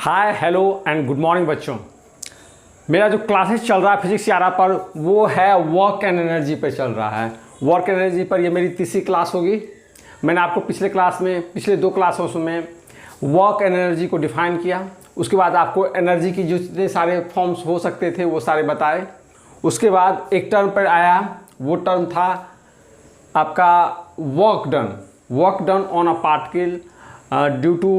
Hi hello and good morning बच्चों। मेरा जो क्लासेस चल रहा है फिजिक्स 11 पर वो है वर्क एंड एनर्जी पे चल रहा है। वर्क एंड एनर्जी पर ये मेरी तीसरी क्लास होगी। मैंने आपको पिछले दो क्लासों में वर्क एंड एनर्जी को डिफाइन किया। उसके बाद आपको एनर्जी की जितने सारे फॉर्म्स हो सकते थे वो सारे बताए। उसके बाद एक टर्म पर आया, वो टर्म था आपका work done on a particle due to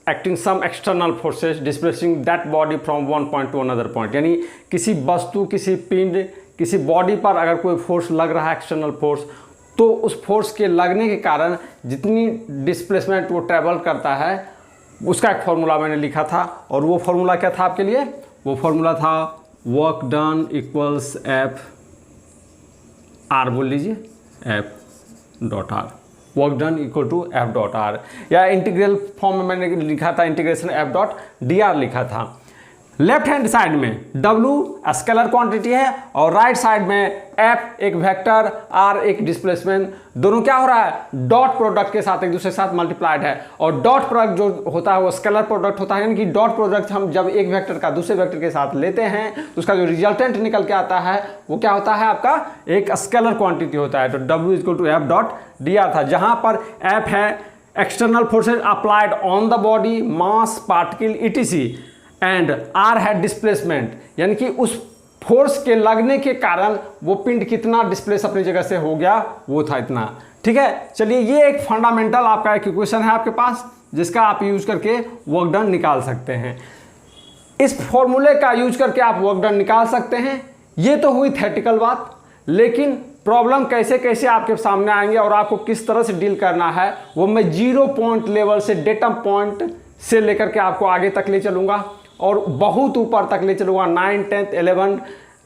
acting some external forces displacing that body from one point to another point. यानी किसी वस्तु, किसी पिंड, किसी बॉडी पर अगर कोई फोर्स लग रहा है, एक्सटर्नल फोर्स, तो उस फोर्स के लगने के कारण जितनी डिस्प्लेसमेंट वो ट्रैवल करता है उसका एक फॉर्मूला मैंने लिखा था। और वो फॉर्मूला क्या था आपके लिए? वो फॉर्मूला था work done equals F R, बोल लीजिए F dot R. Work done equal to F dot R, या इंटीग्रल फॉर्म में मैंने लिखा था integration F dot D R लिखा था। लेफ्ट हैंड साइड में W स्केलर क्वांटिटी है और राइट साइड में F एक वेक्टर, R एक डिस्प्लेसमेंट, दोनों क्या हो रहा है? डॉट प्रोडक्ट के साथ एक दूसरे के साथ मल्टीप्लाइड है। और डॉट प्रोडक्ट जो होता है वो स्केलर प्रोडक्ट होता है। यानी कि डॉट प्रोडक्ट हम जब एक वेक्टर का दूसरे वेक्टर के साथ लेते हैं तो उसका जो रिजल्टेंट निकल के आता है वो क्या होता है? आपका एक स्केलर क्वांटिटी होता है। तो W equal to F dot D R था, जहां पर F है external forces applied on the body, mass, particle etc, and R है डिस्प्लेसमेंट, यानी कि उस फोर्स के लगने के कारण वो पिंड कितना डिस्प्लेस अपनी जगह से हो गया, वो था इतना। ठीक है, चलिए ये एक फंडामेंटल आपका एक इक्वेशन है आपके पास जिसका आप यूज करके वर्क डन निकाल सकते हैं। इस फॉर्मूले का यूज करके आप वर्क डन निकाल सकते हैं। ये तो हुई थ्योरेटिकल बात, लेकिन प्रॉब्लम कैसे कैसे आपके सामने आएंगे और आपको किस तरह से डील करना है वो मैं 0 पॉइंट लेवल से, डेटम पॉइंट से लेकर के आपको आगे तक ले चलूँगा और बहुत ऊपर तक ले चलूँगा। 9, 10, 11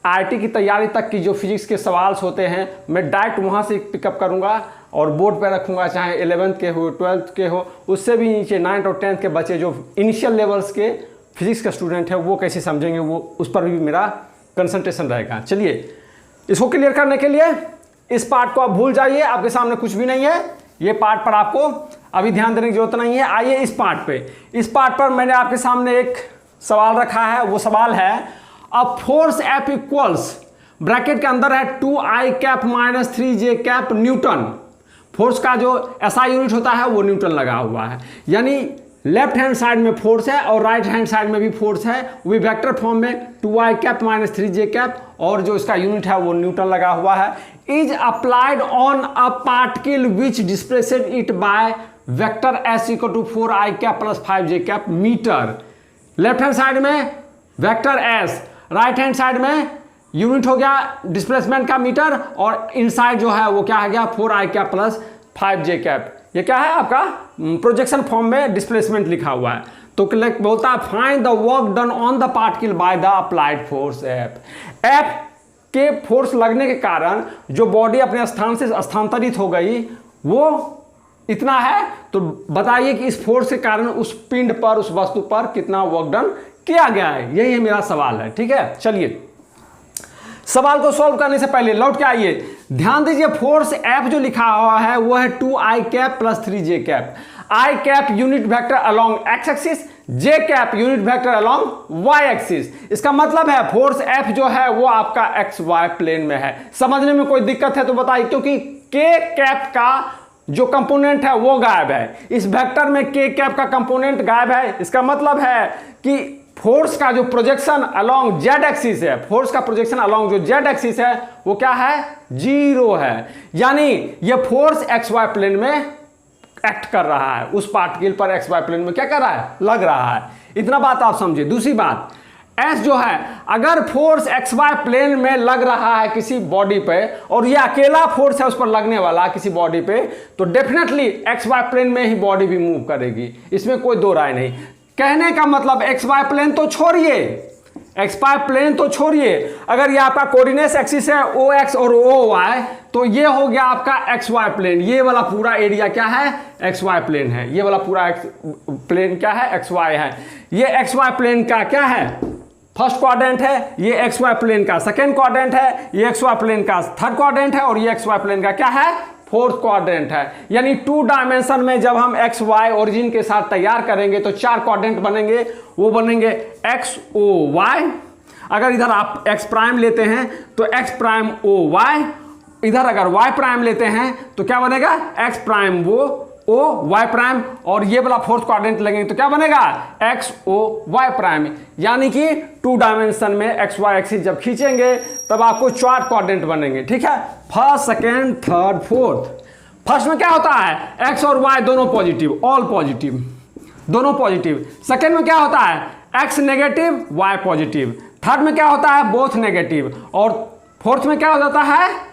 IIT की तैयारी तक की जो फिजिक्स के सवाल होते हैं मैं डायरेक्ट वहाँ से पिकअप करूँगा और बोर्ड पे रखूँगा, चाहे 11th के हो, 12th के हो, उससे भी नीचे 9th और 10th के बच्चे जो इनिशियल लेवल्स के फिजिक्स का स्टूडेंट है वो कैसे समझेंगे, वो उस पर भी मेरा कंसंट्रेशन रहेगा। चलिए इसको क्लियर करने के लिए इस पार्ट को आप भूल जाइए, आपके सामने कुछ भी नहीं है। ये पार्ट पर आपको अभी ध्यान देने की जरूरत नहीं है। आइए इस पार्ट पे। इस पार्ट पर मैंने आपके सामने एक सवाल रखा है। वो सवाल है अब फोर्स F इक्वल्स ब्रैकेट के अंदर है 2I cap minus 3J cap Newton. Force का जो SI यूनिट होता है वो न्यूटन लगा हुआ है। यानी लेफ्ट हैंड साइड में फोर्स है और राइट हैंड साइड में भी फोर्स है, वो भी वेक्टर फॉर्म में 2I cap minus 3J cap, और जो इसका यूनिट है वो न्यूटन लगा हुआ है। Is applied on a particle which displaced it by vector S equal to 4I cap plus 5J cap metre. Left hand side में vector S, right hand side में यूनिट हो गया डिस्प्लेसमेंट का मीटर, और inside जो है वो क्या है गया 4I cap plus 5J cap. ये क्या है आपका प्रोजेक्शन फॉर्म में डिस्प्लेसमेंट लिखा हुआ है। तो बोलता है find the work done on the particle by the applied force F। F के फोर्स लगने के कारण जो बॉडी अपने स्थान से स्थानांतरित हो गई वो इतना है। तो बताइए कि इस फोर्स के कारण उस पिंड पर, उस वस्तु पर कितना वर्क डन किया गया है। यही मेरा सवाल है। ठीक है, चलिए सवाल को सॉल्व करने से पहले लौट के आइए, ध्यान दीजिए फोर्स F जो लिखा हुआ है वो है 2I cap plus 3J cap. I cap unit vector along x axis, J cap unit vector along y axis. इसका मतलब है फोर्स F जो है वो आपका XY प्लेन में है। समझने में कोई दिक्कत है तो बताइए, क्योंकि K कैप का जो कंपोनेंट है वो गायब है। इस वेक्टर में K कैप का कंपोनेंट गायब है। इसका मतलब है कि फोर्स का जो प्रोजेक्शन अलोंग Z एक्सिस है, फोर्स का प्रोजेक्शन अलोंग जो Z एक्सिस है वो क्या है? 0 है। यानी ये फोर्स XY प्लेन में एक्ट कर रहा है, उस पार्टिकल पर XY प्लेन में क्या कर रहा है? लग रहा है। इतना बात आप समझिए। दूसरी बात, S जो है अगर फोर्स XY प्लेन में लग रहा है किसी बॉडी पे और ये अकेला फोर्स है उस पर लगने वाला किसी बॉडी पे, तो डेफिनेटली XY प्लेन में ही बॉडी भी मूव करेगी, इसमें कोई दो राय नहीं। कहने का मतलब XY प्लेन तो छोड़िए, XY प्लेन तो छोड़िए, अगर ये आपका कोऑर्डिनेट एक्सिस है OX और OY, तो ये हो गया आपका XY प्लेन। ये वाला पूरा एरिया क्या है? XY प्लेन है। ये वाला पूरा प्लेन क्या है? XY है। ये XY प्लेन का क्या है? फर्स्ट क्वाड्रेंट है। ये XY प्लेन का सेकेंड क्वाड्रेंट है। ये XY प्लेन का थर्ड क्वाड्रेंट है और ये XY प्लेन का क्या है? फोर्थ क्वाड्रेंट है। यानी 2 डायमेंशन में जब हम एक्स वाई ओरिजिन के साथ तैयार करेंगे तो 4 क्वाड्रेंट बनेंगे, वो बनेंगे एक्स ओ वाई। अगर इधर आप एक्स प्राइम लेते हैं तो एक्स प्राइम ओ वाई, इधर अगर वाई प्राइम लेते हैं तो क्या बनेगा एक्स प्राइम वो ओ वाई प्राइम, और ये वाला फोर्थ क्वाड्रेंट लगेंगे तो क्या बनेगा एक्स ओ वाई प्राइम। यानी कि 2 डायमेंशन में एक्स वाई एक्सिस जब खींचेंगे तब आपको 4 क्वाड्रेंट बनेंगे। ठीक है, first second third fourth. First में क्या होता है एक्स और वाई दोनों पॉजिटिव, ऑल पॉजिटिव, दोनों पॉजिटिव। सेकेंड में क्या होता है X negative Y positive. Third में क्या होता है बोथ नेगेटिव, और फोर्थ में क्या हो जाता है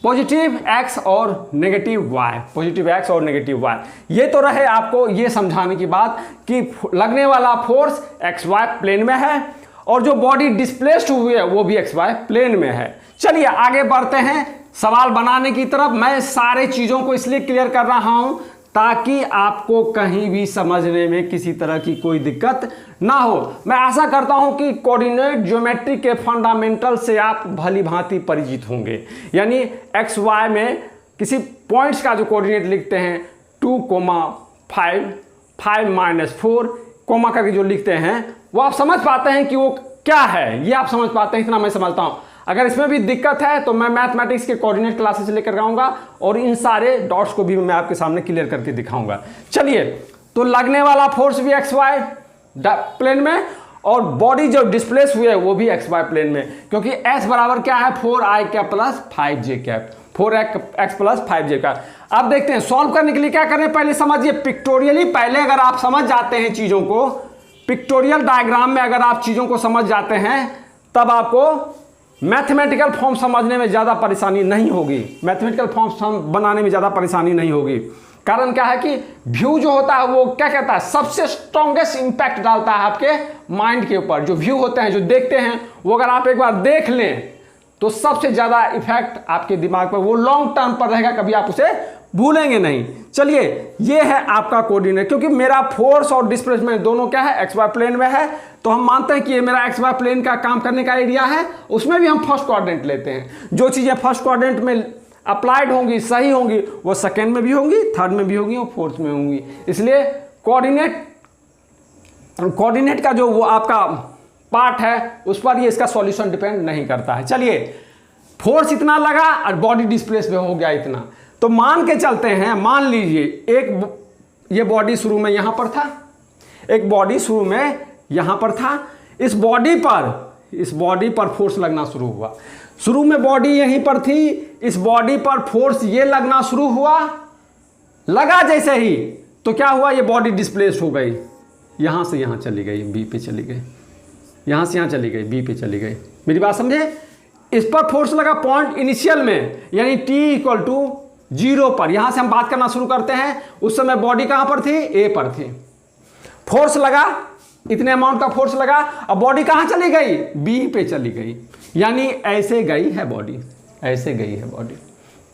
पॉजिटिव एक्स और नेगेटिव वाई, पॉजिटिव एक्स और नेगेटिव वाई। ये तो रहे आपको ये समझाने की बात कि लगने वाला फोर्स एक्स वाई प्लेन में है और जो बॉडी डिस्प्लेस्ड हुई है वो भी एक्स वाई प्लेन में है। चलिए आगे बढ़ते हैं सवाल बनाने की तरफ। मैं सारे चीज़ों को इसलिए क्लियर कर रहा हूँ ताकि आपको कहीं भी समझने में किसी तरह की कोई दिक्कत ना हो। मैं आशा करता हूं कि कोऑर्डिनेट ज्योमेट्री के फंडामेंटल से आप भली भांति परिचित होंगे। यानी एक्स वाई में किसी पॉइंट्स का जो कोऑर्डिनेट लिखते हैं 2,5, 5-4 कोमा करके जो लिखते हैं वो आप समझ पाते हैं कि वो क्या है, ये आप समझ पाते हैं, इतना मैं समझता हूं। अगर इसमें भी दिक्कत है तो मैं मैथमेटिक्स के कोऑर्डिनेट क्लासेस लेकर आऊंगा और इन सारे डॉट्स को भी मैं आपके सामने क्लियर करके दिखाऊंगा। चलिए, तो लगने वाला फोर्स भी एक्स वाई प्लेन में और बॉडी जो डिस्प्लेस हुई है वो भी एक्स वाई प्लेन में, क्योंकि एस बराबर क्या है 4i cap plus 5j cap, 4x plus 5j cap. अब देखते हैं सॉल्व करने के लिए क्या करें, पहले समझिए पिक्टोरियली। पहले अगर आप समझ जाते हैं चीज़ों को, पिक्टोरियल डायग्राम में अगर आप चीज़ों को समझ जाते हैं तब आपको मैथमेटिकल फॉर्म समझने में ज़्यादा परेशानी नहीं होगी, मैथमेटिकल फॉर्म बनाने में ज़्यादा परेशानी नहीं होगी। कारण क्या है कि व्यू जो होता है वो क्या कहता है सबसे स्ट्रॉन्गेस्ट इंपैक्ट डालता है आपके माइंड के ऊपर। जो व्यू होते हैं जो देखते हैं वो अगर आप एक बार देख लें तो सबसे ज़्यादा इफेक्ट आपके दिमाग पर वो लॉन्ग टर्म पर रहेगा, कभी आप उसे भूलेंगे नहीं। चलिए, ये है आपका कोऑर्डिनेट, क्योंकि मेरा फोर्स और डिस्प्लेसमेंट दोनों क्या है एक्स वाई प्लेन में है, तो हम मानते हैं कि ये मेरा एक्स वाई प्लेन का काम करने का एरिया है। उसमें भी हम फर्स्ट क्वाड्रेंट लेते हैं। जो चीज़ें फर्स्ट क्वाड्रेंट में अप्लाइड होंगी, सही होंगी, वो सेकेंड में भी होंगी, थर्ड में भी होंगी और फोर्थ में होंगी। इसलिए कोऑर्डिनेट का जो वो आपका पार्ट है उस पर ये इसका सॉल्यूशन डिपेंड नहीं करता है। चलिए, फोर्स इतना लगा और बॉडी डिस्प्लेस में हो गया इतना, तो मान के चलते हैं, मान लीजिए एक ये बॉडी शुरू में यहां पर था, एक बॉडी शुरू में यहां पर था, इस बॉडी पर फोर्स लगना शुरू हुआ। शुरू में बॉडी यहीं पर थी, इस बॉडी पर फोर्स ये लगना शुरू हुआ, लगा जैसे ही तो क्या हुआ ये बॉडी डिस्प्लेस्ड हो गई, यहां से यहां चली गई, बी पे चली गई, यहां से यहां चली गई, बी पे चली गई। मेरी बात समझे, इस पर फोर्स लगा पॉइंट इनिशियल में, यानी t = 0 पर। यहां से हम बात करना शुरू करते हैं, उस समय बॉडी कहां पर थी ए पर थी, फोर्स लगा, इतने अमाउंट का फोर्स लगा, अब बॉडी कहां चली गई बी पे चली गई, यानी ऐसे गई है बॉडी, ऐसे गई है बॉडी,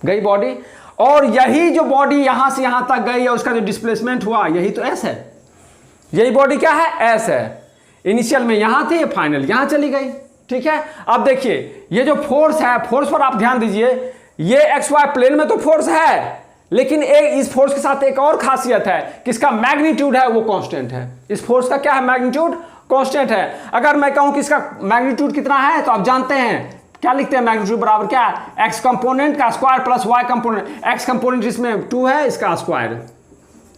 गई बॉडी। और यही जो बॉडी यहां से यहां तक गई है उसका जो डिस्प्लेसमेंट हुआ यही तो एस है, यही बॉडी क्या है एस है। इनिशियल में यहां थी, फाइनल यहां चली गई। ठीक है, अब देखिए ये जो फोर्स है, फोर्स पर आप ध्यान दीजिए, ये एक्स वाई प्लेन में तो फोर्स है, लेकिन इस फोर्स के साथ एक और खासियत है कि इसका मैग्नीट्यूड है वो कांस्टेंट है। इस फोर्स का क्या है मैग्नीट्यूड कांस्टेंट है। अगर मैं कहूं कि इसका मैग्नीट्यूड कितना है तो आप जानते हैं क्या लिखते हैं, मैग्नीट्यूड बराबर क्या है एक्स कंपोनेंट का square plus Y component. X component इसमें 2 है, इसका स्क्वायर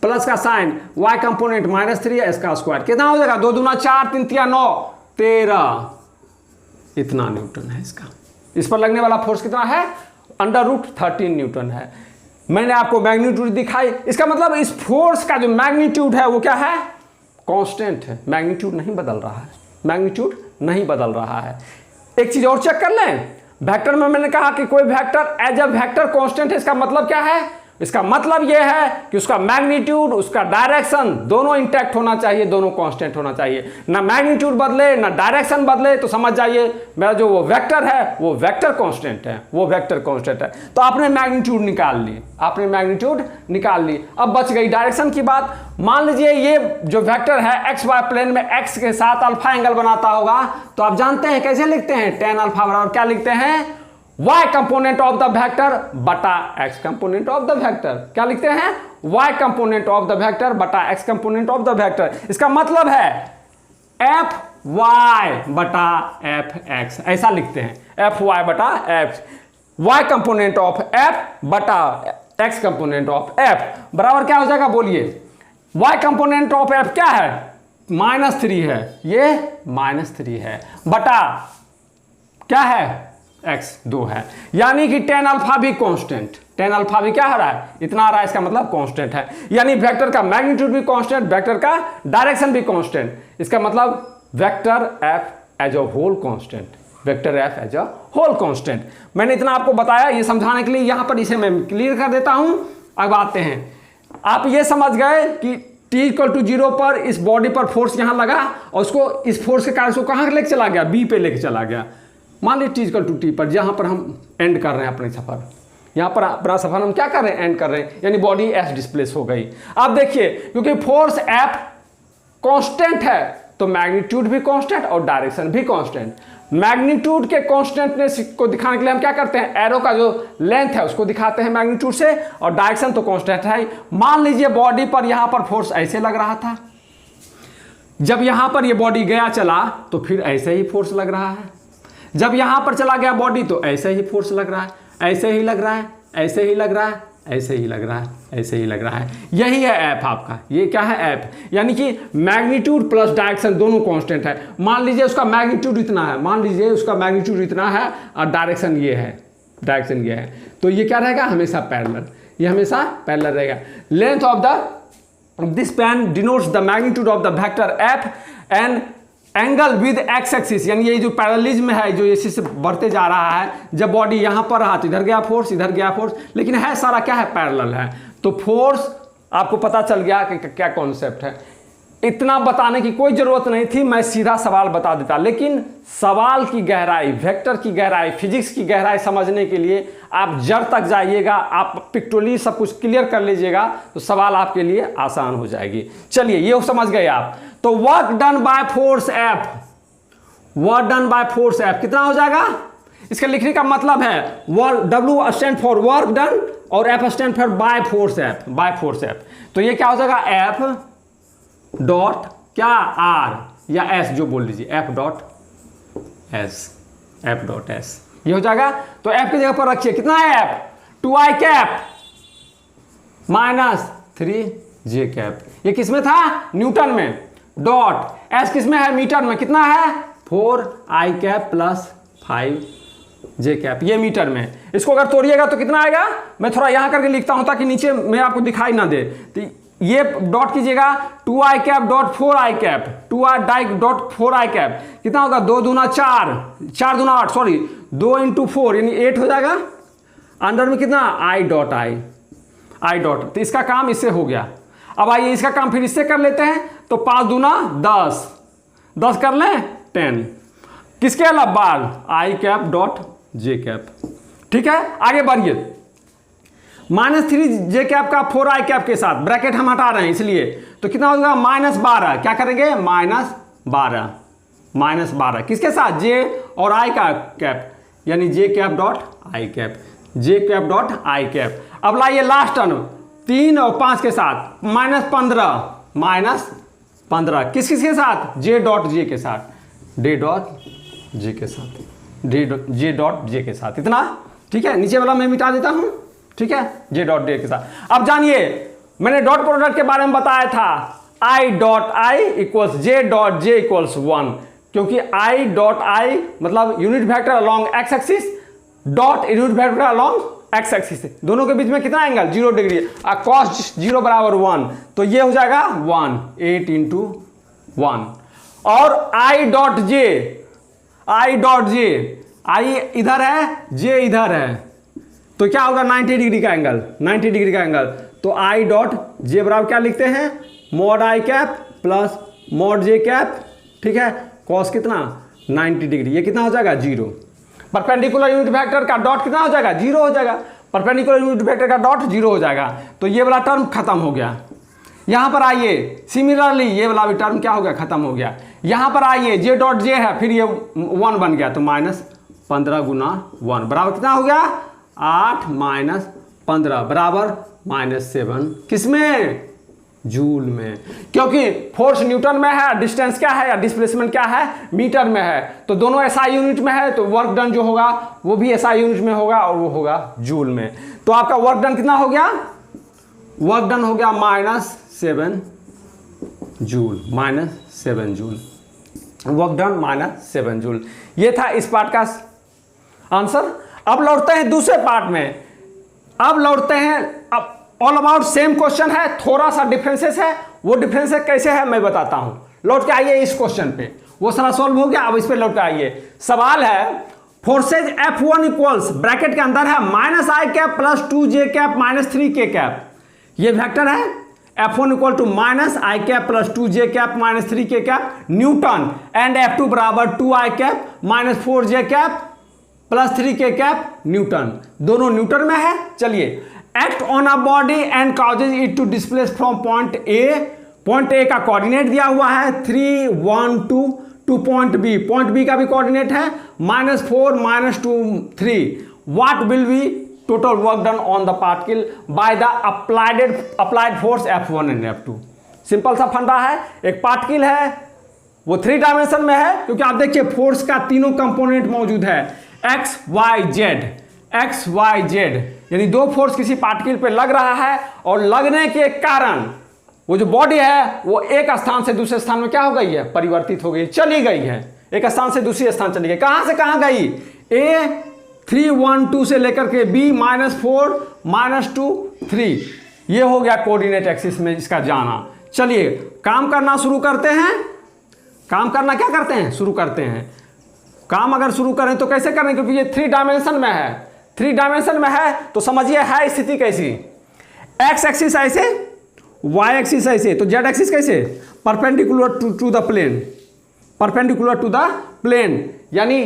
प्लस का साइन, वाई कंपोनेंट -3 है, इसका स्क्वायर। कितना हो जाएगा 2 दूना 4, 3 तिया 9, 13, इतना न्यूटन है इसका। इस पर लगने वाला फोर्स कितना है √13 न्यूटन है। मैंने आपको मैग्नीट्यूड दिखाई, इसका मतलब इस फोर्स का जो मैग्नीट्यूड है वो क्या है कांस्टेंट है, मैग्नीट्यूड नहीं बदल रहा है, मैग्नीट्यूड नहीं बदल रहा है। एक चीज और चेक कर लें, वेक्टर में मैंने कहा कि कोई vector as a vector constant है, इसका मतलब क्या है, इसका मतलब यह है कि उसका मैग्नीट्यूड, उसका डायरेक्शन दोनों इंटैक्ट होना चाहिए, दोनों कांस्टेंट होना चाहिए। ना मैग्नीट्यूड बदले ना डायरेक्शन बदले तो समझ जाइए मेरा जो वो वेक्टर है वो वेक्टर कांस्टेंट है, वो वेक्टर कांस्टेंट है। तो आपने मैग्नीट्यूड निकाल ली, आपने मैग्नीट्यूड निकाल ली। अब बच गई डायरेक्शन की बात। मान लीजिए ये जो वेक्टर है एक्स वाई प्लेन में एक्स के साथ अल्फा एंगल बनाता होगा, तो आप जानते हैं कैसे लिखते हैं tan α बराबर क्या लिखते हैं y component of the vector बटा x component of the vector. क्या लिखते हैं? y component of the vector बटा x component of the vector. इसका मतलब है एफ वाई बटा एफ एक्स, ऐसा लिखते हैं, एफ वाई बटा F, Y component of F बटा एक्स कंपोनेंट ऑफ एफ बराबर क्या हो जाएगा बोलिए? वाई कंपोनेंट ऑफ एफ क्या है? -3 है, ये -3 है, बटा क्या है? x 2 है, यानी कि tan अल्फा भी कांस्टेंट, tan अल्फा भी क्या आ रहा है? इतना आ रहा है, इसका मतलब कांस्टेंट है, यानी वेक्टर का मैग्नीट्यूड भी कांस्टेंट, वेक्टर का डायरेक्शन भी कांस्टेंट। इसका मतलब vector f as a whole constant, vector f as a whole constant. मैंने इतना आपको बताया ये समझाने के लिए, यहां पर इसे मैं क्लियर कर देता हूं। अब आते हैं, आप ये समझ गए कि t=0 पर इस बॉडी पर फोर्स यहां लगा और उसको इस फोर्स के कारण उसको कहां लेके चला गया? b पे लेके चला गया। मान लीजिए t=t पर, जहां पर हम एंड कर रहे हैं अपने सफर, यहां पर अपना सफर हम क्या कर रहे हैं? एंड कर रहे हैं, यानी बॉडी s डिस्प्लेस हो गई। अब देखिए, क्योंकि फोर्स f कांस्टेंट है तो मैग्नीट्यूड भी कांस्टेंट और डायरेक्शन भी कांस्टेंट। मैग्नीट्यूड के कांस्टेंटनेस को दिखाने के लिए हम क्या करते हैं? एरो का जो लेंथ है उसको दिखाते हैं मैग्नीट्यूड से, और डायरेक्शन तो कांस्टेंट है। मान लीजिए बॉडी पर यहां पर फोर्स ऐसे लग रहा था, जब यहां पर ये बॉडी गया चला तो फिर ऐसे ही फोर्स लग रहा है, जब यहां पर चला गया बॉडी तो ऐसे ही फोर्स लग रहा है, ऐसे ही लग रहा है, ऐसे ही लग रहा है, ऐसे ही लग रहा है, ऐसे ही लग रहा है। यही है एफ आपका, ये क्या है? एफ, यानी कि मैग्नीट्यूड प्लस डायरेक्शन दोनों कांस्टेंट है। मान लीजिए उसका मैग्नीट्यूड इतना है, मान लीजिए उसका मैग्नीट्यूड इतना है और डायरेक्शन ये है, डायरेक्शन ये है, तो ये क्या रहेगा? हमेशा पैरेलल, ये हमेशा पैरेलल रहेगा। Length of the this span denotes the magnitude of the vector F and angle with x axis, यानी ये जो पैरेललिज्म है जो इसी से बढ़ते जा रहा है, जब बॉडी यहां पर रहा तो इधर गया फोर्स, इधर गया फोर्स, लेकिन है सारा क्या है? पैरेलल है। तो फोर्स आपको पता चल गया कि क्या कॉन्सेप्ट है। इतना बताने की कोई जरूरत नहीं थी, मैं सीधा सवाल बता देता, लेकिन सवाल की गहराई, वेक्टर की गहराई, फिजिक्स की गहराई समझने के लिए आप जड़ तक जाइएगा, आप पिक्टोरली सब कुछ क्लियर कर लीजिएगा तो सवाल आपके लिए आसान हो जाएगी। चलिए, ये समझ गए आप। तो work done by force F, work done by force F कितना हो जाएगा? इसके लिखने का मतलब है work, W stand for work done और F stand for by force F, by force F. तो ये क्या हो जाएगा? F डॉट क्या R या S जो बोल लीजिए, F dot S, F dot S ये हो जाएगा। तो F की जगह पर रखिए, कितना है F? 2i cap -3j cap. ये किसमें था? न्यूटन में। डॉट S किसमें है? मीटर में। कितना है? 4i cap plus 5j cap, ये मीटर में। इसको अगर तोड़िएगा तो कितना आएगा? मैं थोड़ा यहां करके लिखता हूं ताकि नीचे में आपको दिखाई ना दे। तो ये डॉट कीजिएगा, 2i cap dot 4i cap, 2i dot 4i cap कितना होगा? 2 दूना 4, 4 दूना 8, सॉरी 2 × 4 यानी 8 हो जाएगा। अंडर में कितना? i dot i dot. तो इसका काम इससे हो गया। अब आइए इसका काम फिर इससे कर लेते हैं। तो 5 दूना 10, 10 कर लें 10, किसके अलावा? बाल i cap dot j cap. ठीक है, आगे बढ़िए। -3j कैप का 4i कैप के साथ ब्रैकेट हम हटा रहे हैं इसलिए, तो कितना होगा? -12। क्या करेंगे? -12 किसके साथ? j और i का कैप, यानी j cap dot i cap, j cap dot i cap. अब लाइए लास्ट टर्म 3 और 5 के साथ, -15 किस किस के साथ? j डॉट j के साथ, j डॉट j के साथ, j डॉट j के साथ। इतना ठीक है, नीचे वाला मैं मिटा देता हूं। ठीक है, j डॉट j के साथ। अब जानिए, मैंने डॉट प्रोडक्ट के बारे में बताया था, i dot i equals j dot j equals 1, क्योंकि i डॉट i मतलब unit vector along x axis dot unit vector along x axis, दोनों के बीच में कितना एंगल? 0 डिग्री। कॉस 0 बराबर 1, तो ये हो जाएगा 1, 8 × 1। और i डॉट j, i इधर है, j इधर है, तो क्या होगा? 90 डिग्री का एंगल, 90 डिग्री का एंगल। तो i डॉट j बराबर क्या लिखते हैं? Mod i cap plus mod j cap. ठीक है, कॉस कितना? 90 डिग्री। ये कितना हो जाएगा? 0। परपेंडिकुलर यूनिट वेक्टर का डॉट कितना हो जाएगा? 0 हो जाएगा। परपेंडिकुलर यूनिट वेक्टर का डॉट 0 हो जाएगा। तो ये वाला टर्म खत्म हो गया। यहां पर आइए, सिमिलरली ये वाला भी टर्म क्या हो गया? खत्म हो गया। यहां पर आइए, j डॉट j है, फिर ये 1 बन गया तो 15 गुना 1 बराबर कितना हो गया 8 माइनस 15 बराबर -7 किसमें जूल में, क्योंकि फोर्स न्यूटन में है, डिस्टेंस क्या है या डिस्प्लेसमेंट क्या है मीटर में है, तो दोनों एसआई यूनिट में है, तो वर्क डन जो होगा वो भी एसआई यूनिट में होगा और वो होगा जूल में। तो आपका वर्क डन कितना हो गया, वर्क डन हो गया -7 joule, -7 joule, work done -7 joule. ये था इस पार्ट का आंसर। अब लौटते हैं दूसरे पार्ट में, अब लौटते हैं, अब ऑल अबाउट सेम क्वेश्चन है, थोड़ा सा डिफरेंसेस है, वो डिफरेंसेस कैसे है मैं बताता हूं। लौट के आइए इस क्वेश्चन पे, वो सारा सॉल्व हो गया, अब इस पे लौट के आइए। सवाल है फोर्सेज F1 इक्वल्स ब्रैकेट के अंदर है -i cap plus 2j cap minus 3k cap, ये वेक्टर है F1 equal to -i cap plus 2j cap minus 3k cap newton, and F2 बराबर 2i cap minus 4j cap plus 3k cap newton, दोनों newton में है। चलिए, act on a body and causes it to displace from point A का coordinate दिया हुआ है 3 1 2 two point B का भी कोऑर्डिनेट है -4 -2 3। What will be total work done on the particle by the applied force F1 and F2। Simple सा फंडा है, एक पार्टिकल है वो 3 डायमेंशन में है, क्योंकि आप देखिए फोर्स का तीनों कंपोनेंट मौजूद है, एक्स वाई जेड, यानी दो फोर्स किसी पार्टिकल पे लग रहा है, और लगने के कारण वो जो बॉडी है वो एक स्थान से दूसरे स्थान में क्या हो गई है, परिवर्तित हो गई, चली गई है, एक स्थान से दूसरे स्थान चली गई। कहां से कहां गई, ए 3 1 2 से लेकर के बी -4 -2 3, ये हो गया कोऑर्डिनेट एक्सिस में इसका जाना। चलिए काम करना शुरू करते हैं, काम करना क्या करते हैं, शुरू करते हैं। काम अगर शुरू करें तो कैसे करें, क्योंकि ये 3 डायमेंशन में है, 3 डायमेंशन में है, तो समझिए है स्थिति कैसी, एक्स एक्सिस ऐसे, वाई एक्सिस ऐसे, तो जेड एक्सिस कैसे, perpendicular to the plane, perpendicular to the plane, यानी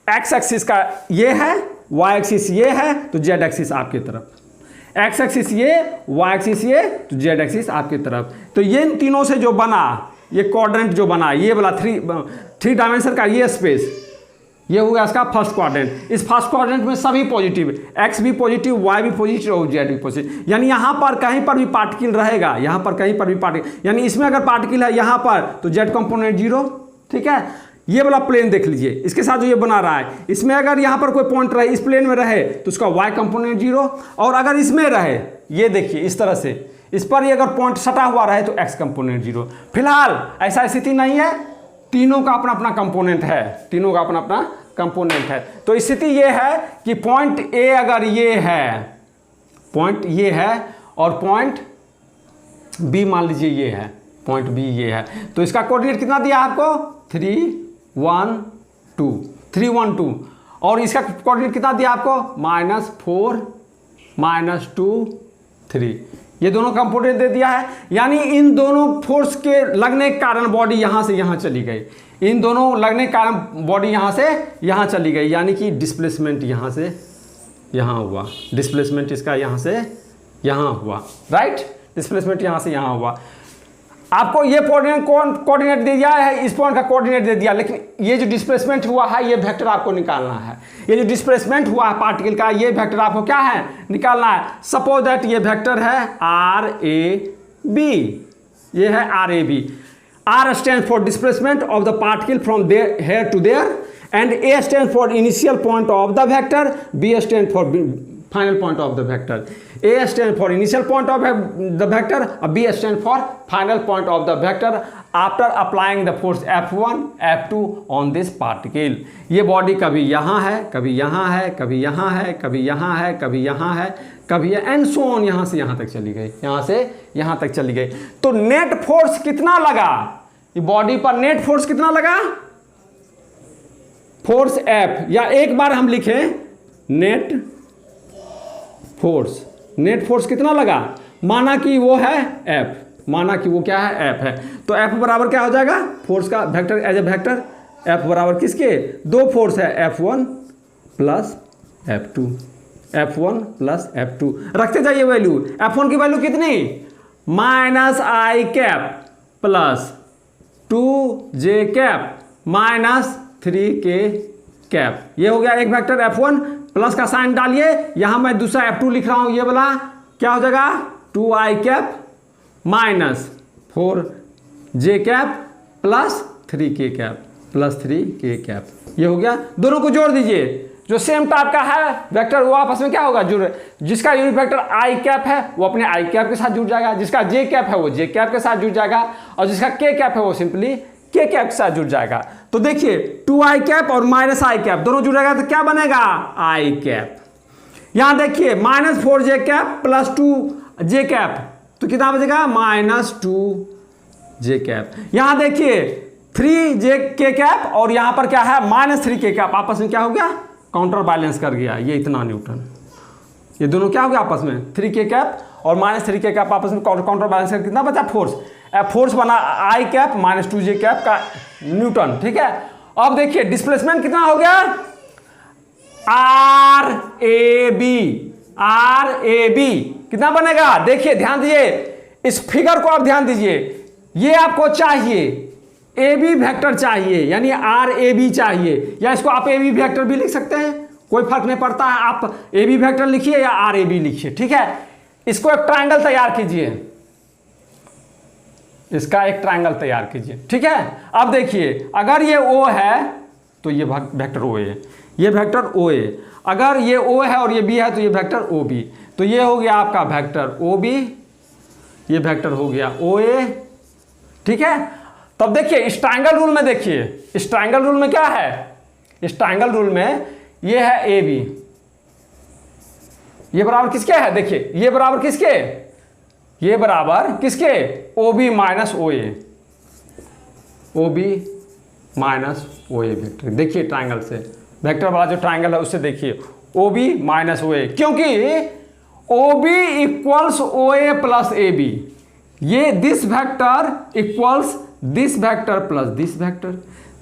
एक्स एक्सिस का ये है, वाई एक्सिस ये है, तो जेड एक्सिस आपकी तरफ, एक्स एक्सिस ये, वाई एक्सिस ये, तो जेड एक्सिस आपकी तरफ। तो ये इन तीनों से जो बना, ये क्वाड्रेंट जो बना, ये वाला 3 डायमेंशन का ये स्पेस, ये हो गया इसका फर्स्ट क्वाड्रेंट। इस फर्स्ट क्वाड्रेंट में सभी पॉजिटिव, एक्स भी पॉजिटिव, वाई भी पॉजिटिव और जेड भी पॉजिटिव, यानी यहाँ पर कहीं पर भी पार्टिकल रहेगा, यहाँ पर कहीं पर भी पार्टिकल, यानी इसमें अगर पार्टिकल है यहाँ पर तो जेड कंपोनेंट 0, ठीक है। ये वाला प्लेन देख लीजिए, इसके साथ जो ये बना रहा है, इसमें अगर यहाँ पर कोई पॉइंट रहे, इस प्लेन में रहे, तो उसका वाई कंपोनेंट 0, और अगर इसमें रहे, ये देखिए इस तरह से, इस पर ये अगर पॉइंट सटा हुआ रहे तो एक्स कंपोनेंट 0। फिलहाल ऐसा स्थिति नहीं है, तीनों का अपना अपना कंपोनेंट है, तीनों का अपना अपना कंपोनेंट है। तो स्थिति ये है कि पॉइंट ए अगर ये है, पॉइंट ये है, और पॉइंट बी मान लीजिए ये है, पॉइंट बी ये है, तो इसका कोऑर्डिनेट कितना दिया आपको 3 1 2, 3 1 2, और इसका कोऑर्डिनेट कितना दिया आपको -4 -2 3, ये दोनों कंपोनेंट दे दिया है। यानी इन दोनों फोर्स के लगने के कारण बॉडी यहाँ से यहाँ चली गई, इन दोनों लगने के कारण बॉडी यहाँ से यहाँ चली गई, यानी कि डिस्प्लेसमेंट यहाँ से यहाँ हुआ, डिस्प्लेसमेंट इसका यहाँ से यहाँ हुआ, राइट, डिस्प्लेसमेंट यहाँ से यहाँ हुआ। आपको ये कोऑर्डिनेट दे दिया है, इस पॉइंट का कोऑर्डिनेट दे दिया, लेकिन ये जो डिस्प्लेसमेंट हुआ है ये वेक्टर आपको निकालना है। ये जो डिस्प्लेसमेंट हुआ है पार्टिकल का, ये वेक्टर आपको क्या है, निकालना है। सपोज दैट ये वेक्टर है RAB, ये है RAB। R stands for displacement of the particle from there here to there, and A stands for initial point of the vector, B stands for final point of the vector. A stands for initial point of the vector, B stands for final point of the vector after applying the force F1, F2 on this particle. ये body कभी यहाँ है, कभी यहाँ है, कभी यहाँ है, कभी यहाँ है, कभी यहाँ है, कभी एंड सो ऑन, यहाँ से यहाँ तक चली गई, यहाँ से यहाँ तक चली गई। तो नेट फोर्स कितना लगा, ये बॉडी पर नेट फोर्स कितना लगा, फोर्स F, या एक बार हम लिखें नेट फोर्स, नेट फोर्स कितना लगा, माना कि वो है F, माना कि वो क्या है, F है, तो F बराबर क्या हो जाएगा, फोर्स का vector as a vector, F बराबर किसके, दो फोर्स है F1 plus F2, F1 plus F2, रखते जाइए वैल्यू। F1 की वैल्यू कितनी, -i cap plus 2j cap minus 3k cap. ये हो गया एक वेक्टर F1, प्लस का साइन डालिए, यहां मैं दूसरा F2 लिख रहा हूं, ये वाला क्या हो जाएगा 2i cap minus 4j cap plus 3k cap plus 3k cap. ये हो गया, दोनों को जोड़ दीजिए, जो सेम टाइप का है वेक्टर वो आपस में क्या होगा जुड़, जिसका यूनिट वेक्टर i कैप है वो अपने i कैप के साथ जुड़ जाएगा, जिसका j कैप है वो j कैप के साथ जुड़ जाएगा, और जिसका k कैप है वो सिंपली k कैप के साथ जुड़ जाएगा। तो देखिए 2i कैप और माइनस i कैप दोनों जुड़ेगा तो क्या बनेगा i कैप। यहां देखिए minus 4j cap plus 2j cap, तो कितना बचेगा माइनस 2j कैप। यहां देखिए 3j कैप और यहां पर क्या है माइनस 3k कैप, आपस में क्या हो गया काउंटर बैलेंस कर गया, ये इतना न्यूटन, ये दोनों क्या हो गया आपस में 3k कैप और माइनस 3k कैप आपस में काउंटर बैलेंस कर, कितना बचा फोर्स, फोर्स बना i cap minus 2j cap का न्यूटन। ठीक है, अब देखिए डिस्प्लेसमेंट कितना हो गया RAB कितना बनेगा, देखिए ध्यान दीजिए इस फिगर को, आप ध्यान दीजिए, ये आपको चाहिए AB वेक्टर चाहिए, यानी RAB चाहिए, या इसको आप AB वेक्टर भी लिख सकते हैं, कोई फर्क नहीं पड़ता है, आप AB वेक्टर लिखिए या RAB लिखिए। ठीक है, इसको एक ट्रायंगल तैयार कीजिए, इसका एक ट्रायंगल तैयार कीजिए। ठीक है, अब देखिए अगर ये O है तो ये वेक्टर OA है, ये वेक्टर OA, अगर ये O है और ये B है तो ये वेक्टर OB, तो ये हो गया आपका वेक्टर OB, ये वेक्टर हो गया OA। ठीक है, तब देखिए इस ट्रायंगल रूल में, देखिए इस ट्रायंगल रूल में क्या है, इस ट्रायंगल रूल में ये है AB, ये बराबर किसके है, देखिए ये बराबर किसके, ये बराबर किसके OB minus OA, OB minus OA vector. देखिए ट्रायंगल से, वेक्टर वाला जो ट्रायंगल है उससे देखिए OB माइनस OA, क्योंकि OB equals OA plus AB, ये this vector equals this vector plus this vector,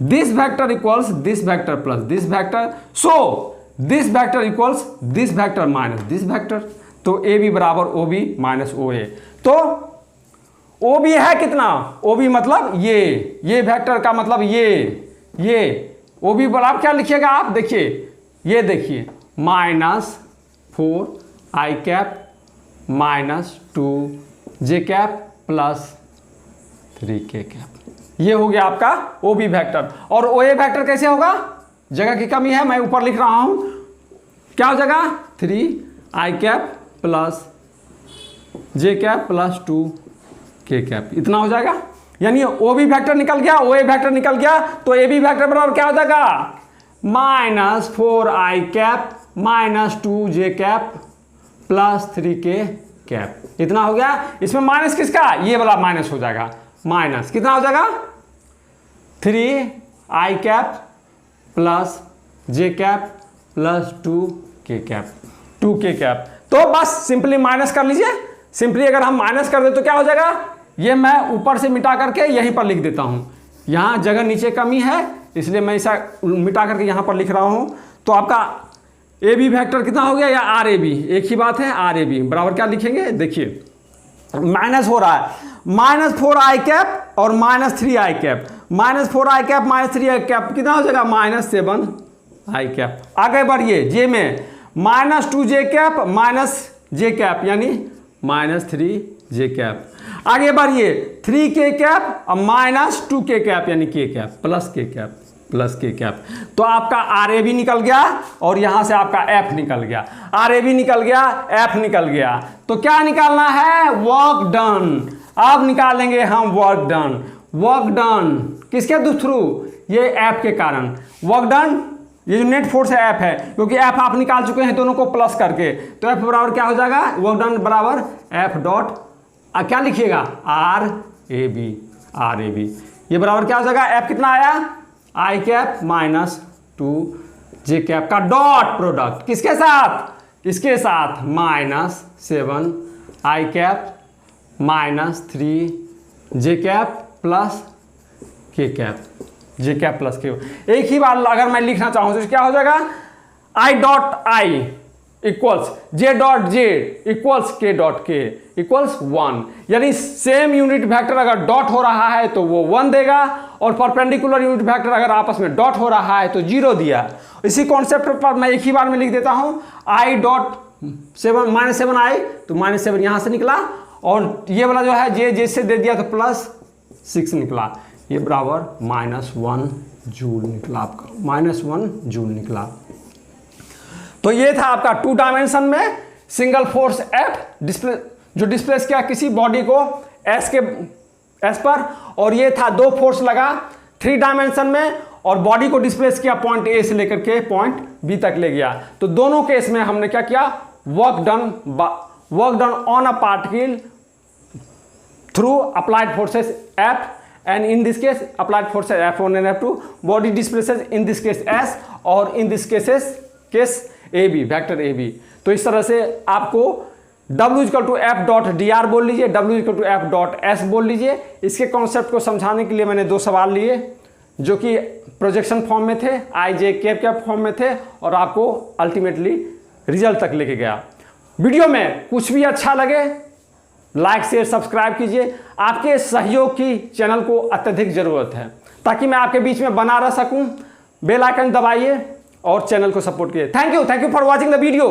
this vector equals this vector plus this vector, so this vector equals this vector minus this vector, तो AB बराबर OB minus OA। तो OB है कितना, OB मतलब ये vector का मतलब ये OB बराबर क्या लिखिएगा आप, देखिए ये देखिए minus 4i cap minus 2j cap plus 3k cap, ये हो गया आपका OB वेक्टर। और OA वेक्टर कैसे होगा, जगह की कमी है, मैं ऊपर लिख रहा हूं, क्या हो जाएगा 3i cap plus j cap plus 2k cap, इतना हो जाएगा, यानी OB वेक्टर निकल गया, OA वेक्टर निकल गया, तो AB वेक्टर बराबर क्या हो जाएगा minus 4i cap minus 2j cap plus 3k cap, इतना हो गया। इसमें माइनस किसका, ये वाला माइनस हो जाएगा, माइनस कितना हो जाएगा 3i cap plus j cap plus 2k cap, 2k cap. तो बस सिंपली माइनस कर लीजिए, सिंपली अगर हम माइनस कर दे तो क्या हो जाएगा, ये मैं ऊपर से मिटा करके यहीं पर लिख देता हूं, यहां जगह नीचे कमी है इसलिए मैं इसे मिटा करके यहां पर लिख रहा हूं। तो आपका AB वेक्टर कितना हो गया, या RAB, एक ही बात है, RAB बराबर क्या लिखेंगे, देखिए माइनस हो रहा है, माइनस 4i कैप और minus 3i cap, minus 4i cap minus 3i cap कितना हो जाएगा माइनस 7i कैप। आगे बढ़िए J में minus 2j cap minus j cap, यानी माइनस 3j कैप। आगे बढ़िए 3k कैप और माइनस 2k कैप, यानी k cap plus k cap plus k cap. तो आपका RAB निकल गया और यहां से आपका F निकल गया, RAB निकल गया, F निकल गया। तो क्या निकालना है, वर्क डन। अब निकालेंगे हम वर्क डन, वर्क डन किसके थ्रू, ये F के कारण वर्क डन, ये जो नेट फोर्स है F है, क्योंकि F आप निकाल चुके हैं दोनों को प्लस करके, तो F बराबर क्या हो जाएगा, वर्क डन बराबर F डॉट क्या लिखिएगा RAB, ये बराबर क्या हो जाएगा, F कितना आया i cap minus 2j cap का डॉट प्रोडक्ट किसके साथ, इसके साथ minus 7i cap minus 3j cap plus k cap, j cap plus k। एक ही बार अगर मैं लिखना चाहूँ तो क्या हो जाएगा, i dot i equals j dot j equals k dot k equals 1, यानी सेम यूनिट वेक्टर अगर डॉट हो रहा है तो वो 1 देगा और परपेंडिकुलर यूनिट वेक्टर अगर आपस में डॉट हो रहा है तो 0 दिया। इसी कॉन्सेप्ट पर मैं एक ही बार में लिख देता हूँ i डॉट 7 -7 आई, तो -7 यहाँ से निकला, और ये वाला जो है जे जैसे दे दिया तो +6 निकला, ये बराबर -1 जूल निकला आपका, -1 जूल निकला। तो ये था आपका 2 डायमेंशन में सिंगल फोर्स F डिस्प्ले जो डिस्प्लेस किया किसी बॉडी को S पर, और ये था 2 फोर्स लगा 3 डायमेंशन में और बॉडी को डिस्प्लेस किया पॉइंट A से लेकर के पॉइंट B तक ले गया। तो दोनों केस में हमने क्या किया, work done on a particle through applied forces F, and in this case applied forces F1 and F2, body displaces in this case S और in this case AB, vector AB। तो इस तरह से आपको W = F डॉट dr बोल लीजिए, W = F dot S बोल लीजिए। इसके कॉन्सेप्ट को समझाने के लिए मैंने 2 सवाल लिए जो कि प्रोजेक्शन फॉर्म में थे, I J K फॉर्म में थे, और आपको अल्टीमेटली रिजल्ट तक लेके गया। वीडियो में कुछ भी अच्छा लगे लाइक शेयर सब्सक्राइब कीजिए, आपके सहयोग की चैनल को अत्यधिक ज़रूरत है ताकि मैं आपके बीच में बना रह सकूं। बेल आइकन दबाइए और चैनल को सपोर्ट कीजिए। Thank you for watching the video.